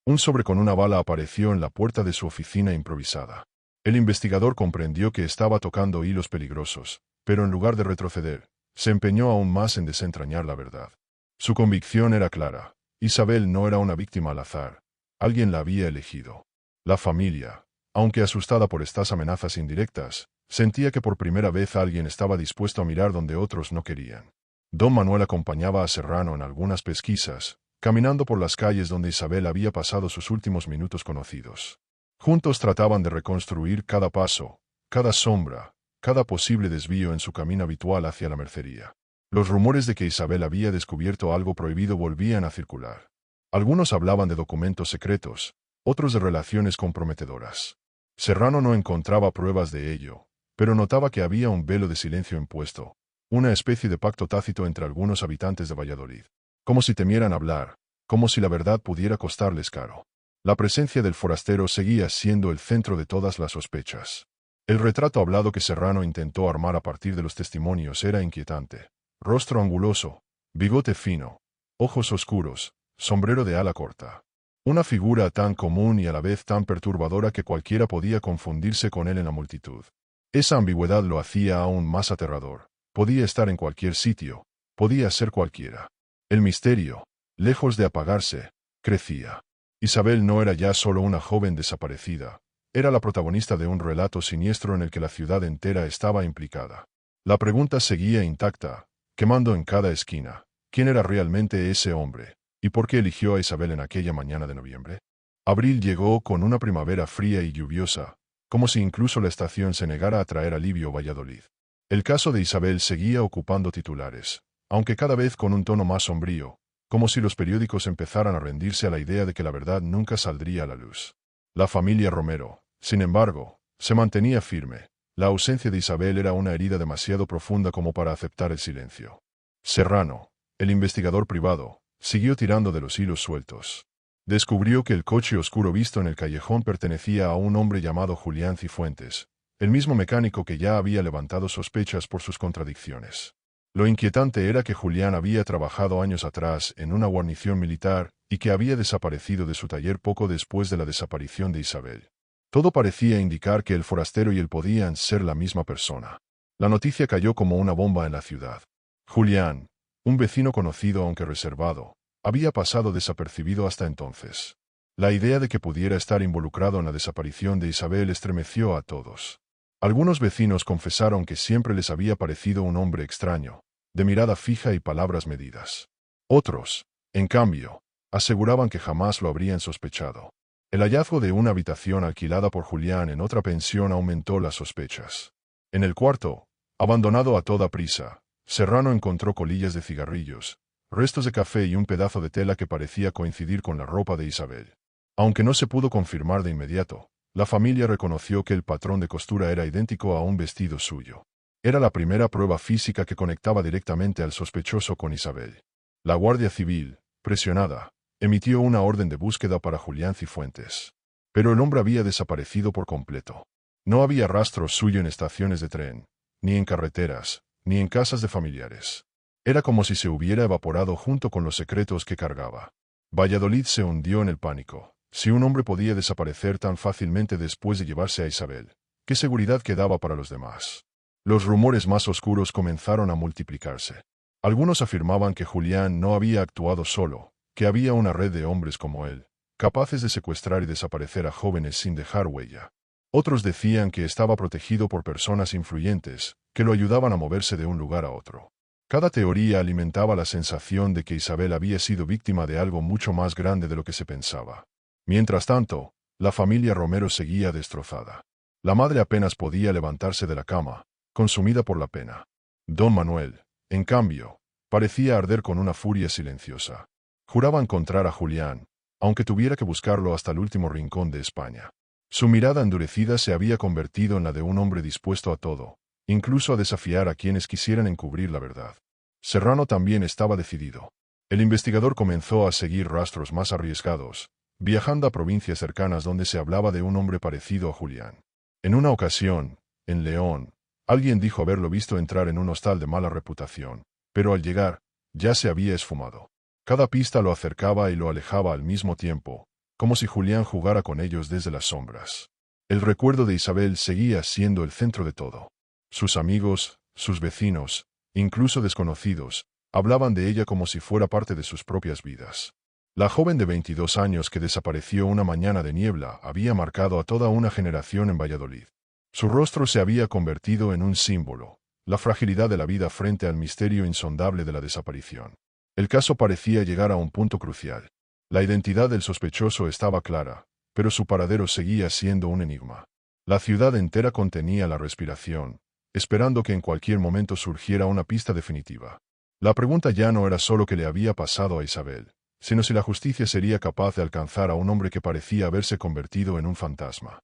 Un sobre con una bala apareció en la puerta de su oficina improvisada. El investigador comprendió que estaba tocando hilos peligrosos, pero en lugar de retroceder, se empeñó aún más en desentrañar la verdad. Su convicción era clara: Isabel no era una víctima al azar. Alguien la había elegido. La familia, aunque asustada por estas amenazas indirectas, sentía que por primera vez alguien estaba dispuesto a mirar donde otros no querían. Don Manuel acompañaba a Serrano en algunas pesquisas, caminando por las calles donde Isabel había pasado sus últimos minutos conocidos. Juntos trataban de reconstruir cada paso, cada sombra, cada posible desvío en su camino habitual hacia la mercería. Los rumores de que Isabel había descubierto algo prohibido volvían a circular. Algunos hablaban de documentos secretos, otros de relaciones comprometedoras. Serrano no encontraba pruebas de ello, pero notaba que había un velo de silencio impuesto, una especie de pacto tácito entre algunos habitantes de Valladolid. Como si temieran hablar, como si la verdad pudiera costarles caro. La presencia del forastero seguía siendo el centro de todas las sospechas. El retrato hablado que Serrano intentó armar a partir de los testimonios era inquietante. Rostro anguloso, bigote fino, ojos oscuros, sombrero de ala corta. Una figura tan común y a la vez tan perturbadora que cualquiera podía confundirse con él en la multitud. Esa ambigüedad lo hacía aún más aterrador. Podía estar en cualquier sitio, podía ser cualquiera. El misterio, lejos de apagarse, crecía. Isabel no era ya solo una joven desaparecida, era la protagonista de un relato siniestro en el que la ciudad entera estaba implicada. La pregunta seguía intacta, quemando en cada esquina. ¿Quién era realmente ese hombre? ¿Y por qué eligió a Isabel en aquella mañana de noviembre? Abril llegó con una primavera fría y lluviosa, como si incluso la estación se negara a traer alivio a Valladolid. El caso de Isabel seguía ocupando titulares, aunque cada vez con un tono más sombrío, como si los periódicos empezaran a rendirse a la idea de que la verdad nunca saldría a la luz. La familia Romero, sin embargo, se mantenía firme. La ausencia de Isabel era una herida demasiado profunda como para aceptar el silencio. Serrano, el investigador privado, siguió tirando de los hilos sueltos. Descubrió que el coche oscuro visto en el callejón pertenecía a un hombre llamado Julián Cifuentes, el mismo mecánico que ya había levantado sospechas por sus contradicciones. Lo inquietante era que Julián había trabajado años atrás en una guarnición militar y que había desaparecido de su taller poco después de la desaparición de Isabel. Todo parecía indicar que el forastero y él podían ser la misma persona. La noticia cayó como una bomba en la ciudad. Julián, un vecino conocido aunque reservado, había pasado desapercibido hasta entonces. La idea de que pudiera estar involucrado en la desaparición de Isabel estremeció a todos. Algunos vecinos confesaron que siempre les había parecido un hombre extraño, de mirada fija y palabras medidas. Otros, en cambio, aseguraban que jamás lo habrían sospechado. El hallazgo de una habitación alquilada por Julián en otra pensión aumentó las sospechas. En el cuarto, abandonado a toda prisa, Serrano encontró colillas de cigarrillos, restos de café y un pedazo de tela que parecía coincidir con la ropa de Isabel. Aunque no se pudo confirmar de inmediato, la familia reconoció que el patrón de costura era idéntico a un vestido suyo. Era la primera prueba física que conectaba directamente al sospechoso con Isabel. La Guardia Civil, presionada, emitió una orden de búsqueda para Julián Cifuentes. Pero el hombre había desaparecido por completo. No había rastro suyo en estaciones de tren, ni en carreteras, ni en casas de familiares. Era como si se hubiera evaporado junto con los secretos que cargaba. Valladolid se hundió en el pánico. Si un hombre podía desaparecer tan fácilmente después de llevarse a Isabel, ¿qué seguridad quedaba para los demás? Los rumores más oscuros comenzaron a multiplicarse. Algunos afirmaban que Julián no había actuado solo, que había una red de hombres como él, capaces de secuestrar y desaparecer a jóvenes sin dejar huella. Otros decían que estaba protegido por personas influyentes, que lo ayudaban a moverse de un lugar a otro. Cada teoría alimentaba la sensación de que Isabel había sido víctima de algo mucho más grande de lo que se pensaba. Mientras tanto, la familia Romero seguía destrozada. La madre apenas podía levantarse de la cama, consumida por la pena. Don Manuel, en cambio, parecía arder con una furia silenciosa. Juraba encontrar a Julián, aunque tuviera que buscarlo hasta el último rincón de España. Su mirada endurecida se había convertido en la de un hombre dispuesto a todo, incluso a desafiar a quienes quisieran encubrir la verdad. Serrano también estaba decidido. El investigador comenzó a seguir rastros más arriesgados, viajando a provincias cercanas donde se hablaba de un hombre parecido a Julián. En una ocasión, en León, alguien dijo haberlo visto entrar en un hostal de mala reputación, pero al llegar, ya se había esfumado. Cada pista lo acercaba y lo alejaba al mismo tiempo, como si Julián jugara con ellos desde las sombras. El recuerdo de Isabel seguía siendo el centro de todo. Sus amigos, sus vecinos, incluso desconocidos, hablaban de ella como si fuera parte de sus propias vidas. La joven de 22 años que desapareció una mañana de niebla había marcado a toda una generación en Valladolid. Su rostro se había convertido en un símbolo, la fragilidad de la vida frente al misterio insondable de la desaparición. El caso parecía llegar a un punto crucial. La identidad del sospechoso estaba clara, pero su paradero seguía siendo un enigma. La ciudad entera contenía la respiración, esperando que en cualquier momento surgiera una pista definitiva. La pregunta ya no era solo qué le había pasado a Isabel, sino si la justicia sería capaz de alcanzar a un hombre que parecía haberse convertido en un fantasma.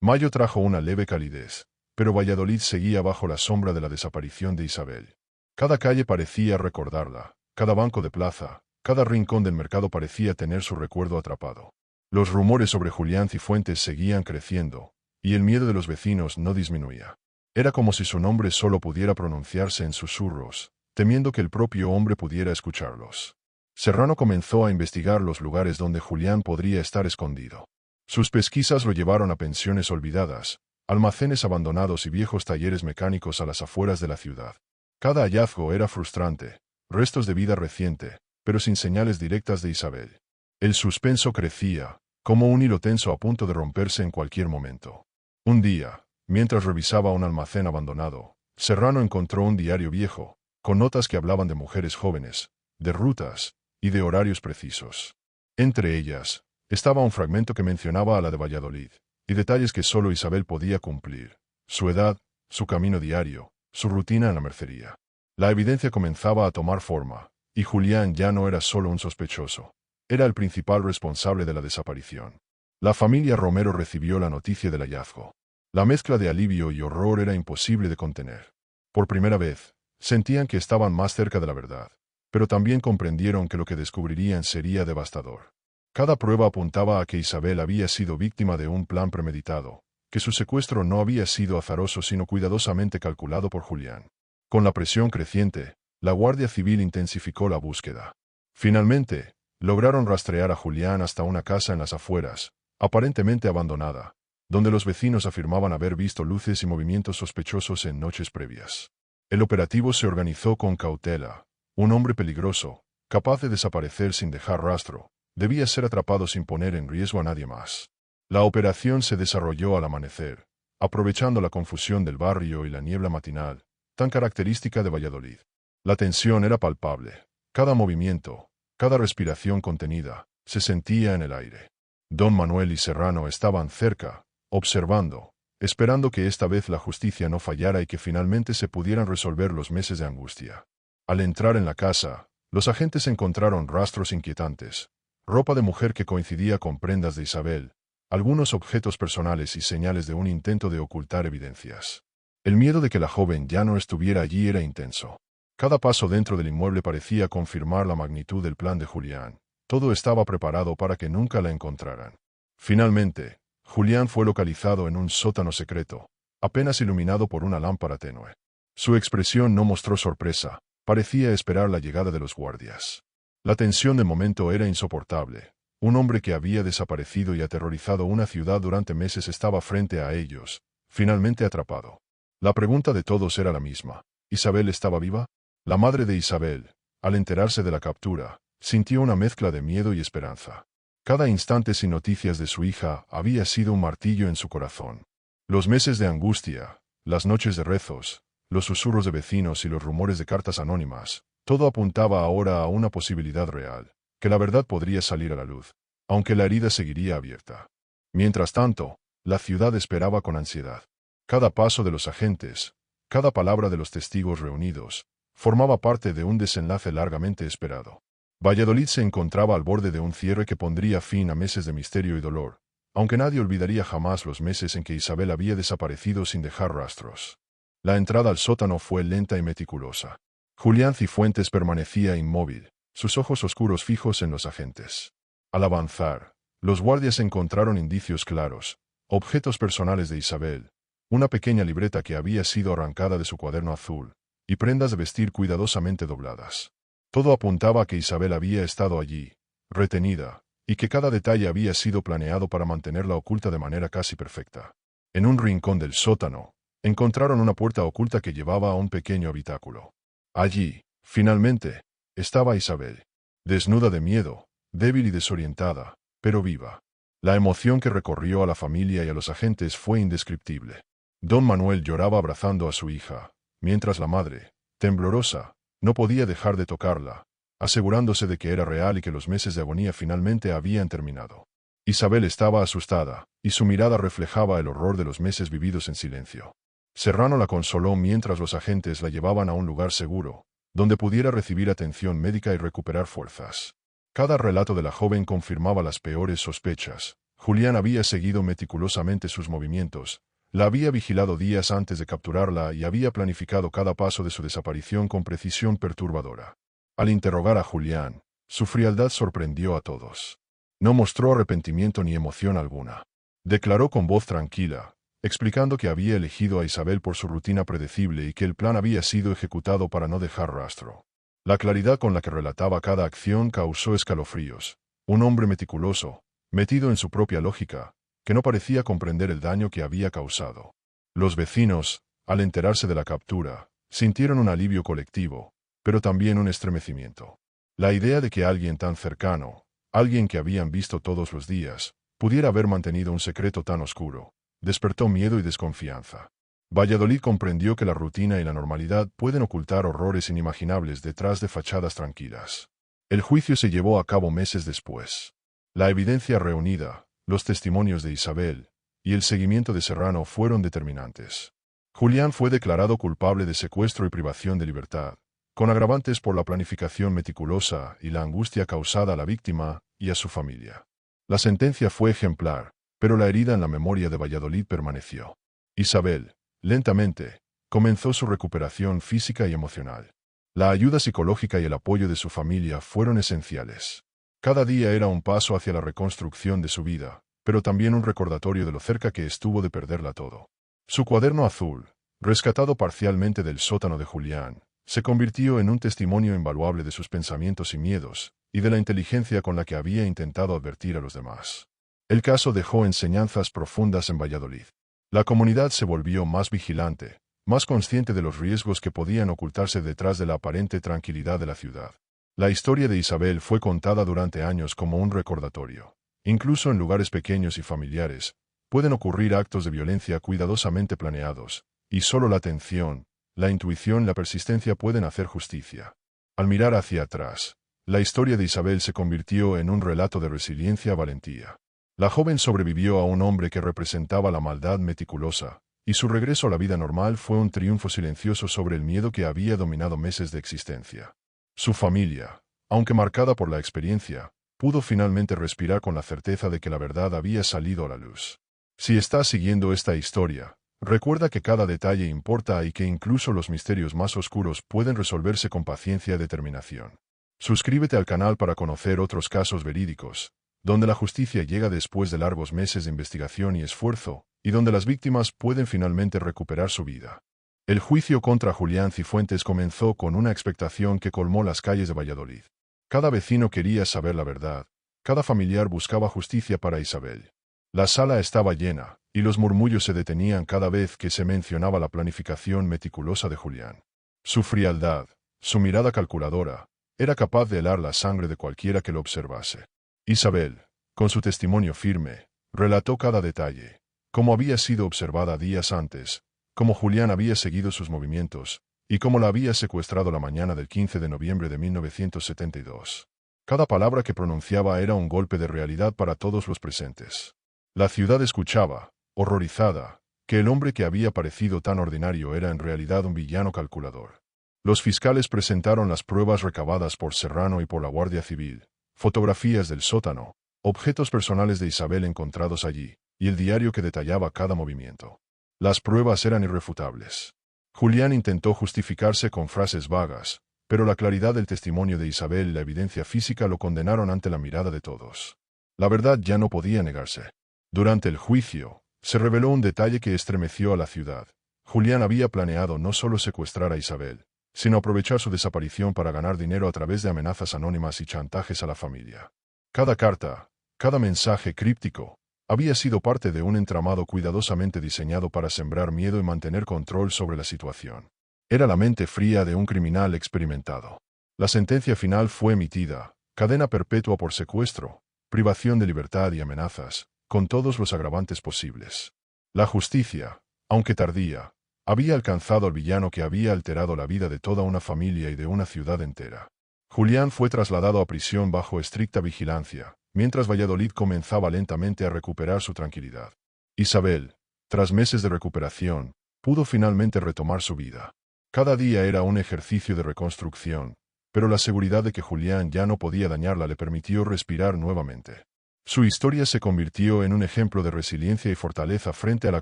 Mayo trajo una leve calidez, pero Valladolid seguía bajo la sombra de la desaparición de Isabel. Cada calle parecía recordarla, cada banco de plaza, cada rincón del mercado parecía tener su recuerdo atrapado. Los rumores sobre Julián Cifuentes seguían creciendo, y el miedo de los vecinos no disminuía. Era como si su nombre solo pudiera pronunciarse en susurros, temiendo que el propio hombre pudiera escucharlos. Serrano comenzó a investigar los lugares donde Julián podría estar escondido. Sus pesquisas lo llevaron a pensiones olvidadas, almacenes abandonados y viejos talleres mecánicos a las afueras de la ciudad. Cada hallazgo era frustrante, restos de vida reciente, pero sin señales directas de Isabel. El suspenso crecía, como un hilo tenso a punto de romperse en cualquier momento. Un día, mientras revisaba un almacén abandonado, Serrano encontró un diario viejo, con notas que hablaban de mujeres jóvenes, de rutas y de horarios precisos. Entre ellas, estaba un fragmento que mencionaba a la de Valladolid, y detalles que solo Isabel podía cumplir: su edad, su camino diario, su rutina en la mercería. La evidencia comenzaba a tomar forma, y Julián ya no era solo un sospechoso. Era el principal responsable de la desaparición. La familia Romero recibió la noticia del hallazgo. La mezcla de alivio y horror era imposible de contener. Por primera vez, sentían que estaban más cerca de la verdad, pero también comprendieron que lo que descubrirían sería devastador. Cada prueba apuntaba a que Isabel había sido víctima de un plan premeditado, que su secuestro no había sido azaroso sino cuidadosamente calculado por Julián. Con la presión creciente, la Guardia Civil intensificó la búsqueda. Finalmente, lograron rastrear a Julián hasta una casa en las afueras, aparentemente abandonada, donde los vecinos afirmaban haber visto luces y movimientos sospechosos en noches previas. El operativo se organizó con cautela. Un hombre peligroso, capaz de desaparecer sin dejar rastro, debía ser atrapado sin poner en riesgo a nadie más. La operación se desarrolló al amanecer, aprovechando la confusión del barrio y la niebla matinal, tan característica de Valladolid. La tensión era palpable. Cada movimiento, cada respiración contenida, se sentía en el aire. Don Manuel y Serrano estaban cerca, observando, esperando que esta vez la justicia no fallara y que finalmente se pudieran resolver los meses de angustia. Al entrar en la casa, los agentes encontraron rastros inquietantes: ropa de mujer que coincidía con prendas de Isabel, algunos objetos personales y señales de un intento de ocultar evidencias. El miedo de que la joven ya no estuviera allí era intenso. Cada paso dentro del inmueble parecía confirmar la magnitud del plan de Julián. Todo estaba preparado para que nunca la encontraran. Finalmente, Julián fue localizado en un sótano secreto, apenas iluminado por una lámpara tenue. Su expresión no mostró sorpresa, parecía esperar la llegada de los guardias. La tensión de momento era insoportable. Un hombre que había desaparecido y aterrorizado una ciudad durante meses estaba frente a ellos, finalmente atrapado. La pregunta de todos era la misma: ¿Isabel estaba viva? La madre de Isabel, al enterarse de la captura, sintió una mezcla de miedo y esperanza. Cada instante sin noticias de su hija había sido un martillo en su corazón. Los meses de angustia, las noches de rezos, los susurros de vecinos y los rumores de cartas anónimas, todo apuntaba ahora a una posibilidad real, que la verdad podría salir a la luz, aunque la herida seguiría abierta. Mientras tanto, la ciudad esperaba con ansiedad. Cada paso de los agentes, cada palabra de los testigos reunidos, formaba parte de un desenlace largamente esperado. Valladolid se encontraba al borde de un cierre que pondría fin a meses de misterio y dolor, aunque nadie olvidaría jamás los meses en que Isabel había desaparecido sin dejar rastros. La entrada al sótano fue lenta y meticulosa. Julián Cifuentes permanecía inmóvil, sus ojos oscuros fijos en los agentes. Al avanzar, los guardias encontraron indicios claros: objetos personales de Isabel, una pequeña libreta que había sido arrancada de su cuaderno azul, y prendas de vestir cuidadosamente dobladas. Todo apuntaba a que Isabel había estado allí, retenida, y que cada detalle había sido planeado para mantenerla oculta de manera casi perfecta. En un rincón del sótano, encontraron una puerta oculta que llevaba a un pequeño habitáculo. Allí, finalmente, estaba Isabel. Desnuda de miedo, débil y desorientada, pero viva. La emoción que recorrió a la familia y a los agentes fue indescriptible. Don Manuel lloraba abrazando a su hija, mientras la madre, temblorosa, no podía dejar de tocarla, asegurándose de que era real y que los meses de agonía finalmente habían terminado. Isabel estaba asustada, y su mirada reflejaba el horror de los meses vividos en silencio. Serrano la consoló mientras los agentes la llevaban a un lugar seguro, donde pudiera recibir atención médica y recuperar fuerzas. Cada relato de la joven confirmaba las peores sospechas. Julián había seguido meticulosamente sus movimientos, la había vigilado días antes de capturarla y había planificado cada paso de su desaparición con precisión perturbadora. Al interrogar a Julián, su frialdad sorprendió a todos. No mostró arrepentimiento ni emoción alguna. Declaró con voz tranquila, explicando que había elegido a Isabel por su rutina predecible y que el plan había sido ejecutado para no dejar rastro. La claridad con la que relataba cada acción causó escalofríos. Un hombre meticuloso, metido en su propia lógica, que no parecía comprender el daño que había causado. Los vecinos, al enterarse de la captura, sintieron un alivio colectivo, pero también un estremecimiento. La idea de que alguien tan cercano, alguien que habían visto todos los días, pudiera haber mantenido un secreto tan oscuro, despertó miedo y desconfianza. Valladolid comprendió que la rutina y la normalidad pueden ocultar horrores inimaginables detrás de fachadas tranquilas. El juicio se llevó a cabo meses después. La evidencia reunida, los testimonios de Isabel y el seguimiento de Serrano fueron determinantes. Julián fue declarado culpable de secuestro y privación de libertad, con agravantes por la planificación meticulosa y la angustia causada a la víctima y a su familia. La sentencia fue ejemplar, pero la herida en la memoria de Valladolid permaneció. Isabel, lentamente, comenzó su recuperación física y emocional. La ayuda psicológica y el apoyo de su familia fueron esenciales. Cada día era un paso hacia la reconstrucción de su vida, pero también un recordatorio de lo cerca que estuvo de perderla todo. Su cuaderno azul, rescatado parcialmente del sótano de Julián, se convirtió en un testimonio invaluable de sus pensamientos y miedos, y de la inteligencia con la que había intentado advertir a los demás. El caso dejó enseñanzas profundas en Valladolid. La comunidad se volvió más vigilante, más consciente de los riesgos que podían ocultarse detrás de la aparente tranquilidad de la ciudad. La historia de Isabel fue contada durante años como un recordatorio. Incluso en lugares pequeños y familiares, pueden ocurrir actos de violencia cuidadosamente planeados, y solo la atención, la intuición y la persistencia pueden hacer justicia. Al mirar hacia atrás, la historia de Isabel se convirtió en un relato de resiliencia y valentía. La joven sobrevivió a un hombre que representaba la maldad meticulosa, y su regreso a la vida normal fue un triunfo silencioso sobre el miedo que había dominado meses de existencia. Su familia, aunque marcada por la experiencia, pudo finalmente respirar con la certeza de que la verdad había salido a la luz. Si estás siguiendo esta historia, recuerda que cada detalle importa y que incluso los misterios más oscuros pueden resolverse con paciencia y determinación. Suscríbete al canal para conocer otros casos verídicos, donde la justicia llega después de largos meses de investigación y esfuerzo, y donde las víctimas pueden finalmente recuperar su vida. El juicio contra Julián Cifuentes comenzó con una expectación que colmó las calles de Valladolid. Cada vecino quería saber la verdad, cada familiar buscaba justicia para Isabel. La sala estaba llena, y los murmullos se detenían cada vez que se mencionaba la planificación meticulosa de Julián. Su frialdad, su mirada calculadora, era capaz de helar la sangre de cualquiera que lo observase. Isabel, con su testimonio firme, relató cada detalle, cómo había sido observada días antes, cómo Julián había seguido sus movimientos, y cómo la había secuestrado la mañana del 15 de noviembre de 1972. Cada palabra que pronunciaba era un golpe de realidad para todos los presentes. La ciudad escuchaba, horrorizada, que el hombre que había parecido tan ordinario era en realidad un villano calculador. Los fiscales presentaron las pruebas recabadas por Serrano y por la Guardia Civil, fotografías del sótano, objetos personales de Isabel encontrados allí, y el diario que detallaba cada movimiento. Las pruebas eran irrefutables. Julián intentó justificarse con frases vagas, pero la claridad del testimonio de Isabel y la evidencia física lo condenaron ante la mirada de todos. La verdad ya no podía negarse. Durante el juicio, se reveló un detalle que estremeció a la ciudad. Julián había planeado no solo secuestrar a Isabel, sino aprovechar su desaparición para ganar dinero a través de amenazas anónimas y chantajes a la familia. Cada carta, cada mensaje críptico, había sido parte de un entramado cuidadosamente diseñado para sembrar miedo y mantener control sobre la situación. Era la mente fría de un criminal experimentado. La sentencia final fue emitida, cadena perpetua por secuestro, privación de libertad y amenazas, con todos los agravantes posibles. La justicia, aunque tardía, había alcanzado al villano que había alterado la vida de toda una familia y de una ciudad entera. Julián fue trasladado a prisión bajo estricta vigilancia, mientras Valladolid comenzaba lentamente a recuperar su tranquilidad. Isabel, tras meses de recuperación, pudo finalmente retomar su vida. Cada día era un ejercicio de reconstrucción, pero la seguridad de que Julián ya no podía dañarla le permitió respirar nuevamente. Su historia se convirtió en un ejemplo de resiliencia y fortaleza frente a la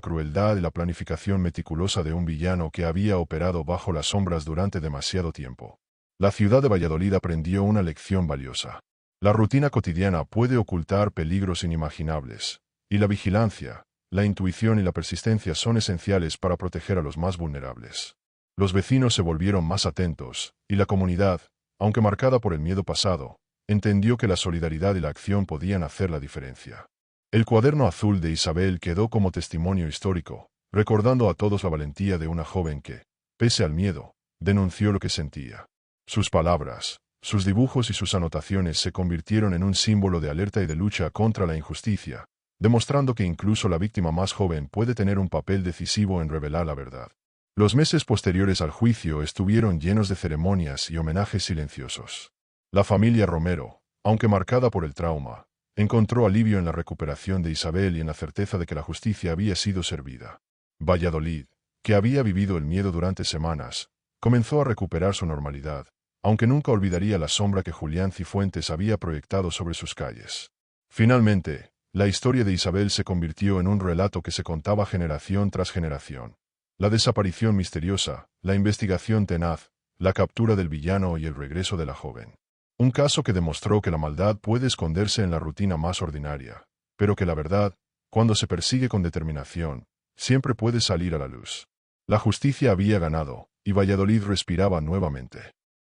crueldad y la planificación meticulosa de un villano que había operado bajo las sombras durante demasiado tiempo. La ciudad de Valladolid aprendió una lección valiosa. La rutina cotidiana puede ocultar peligros inimaginables, y la vigilancia, la intuición y la persistencia son esenciales para proteger a los más vulnerables. Los vecinos se volvieron más atentos, y la comunidad, aunque marcada por el miedo pasado, entendió que la solidaridad y la acción podían hacer la diferencia. El cuaderno azul de Isabel quedó como testimonio histórico, recordando a todos la valentía de una joven que, pese al miedo, denunció lo que sentía. Sus palabras, sus dibujos y sus anotaciones se convirtieron en un símbolo de alerta y de lucha contra la injusticia, demostrando que incluso la víctima más joven puede tener un papel decisivo en revelar la verdad. Los meses posteriores al juicio estuvieron llenos de ceremonias y homenajes silenciosos. La familia Romero, aunque marcada por el trauma, encontró alivio en la recuperación de Isabel y en la certeza de que la justicia había sido servida. Valladolid, que había vivido el miedo durante semanas, comenzó a recuperar su normalidad, aunque nunca olvidaría la sombra que Julián Cifuentes había proyectado sobre sus calles. Finalmente, la historia de Isabel se convirtió en un relato que se contaba generación tras generación. La desaparición misteriosa, la investigación tenaz, la captura del villano y el regreso de la joven. Un caso que demostró que la maldad puede esconderse en la rutina más ordinaria, pero que la verdad, cuando se persigue con determinación, siempre puede salir a la luz. La justicia había ganado, y Valladolid respiraba nuevamente.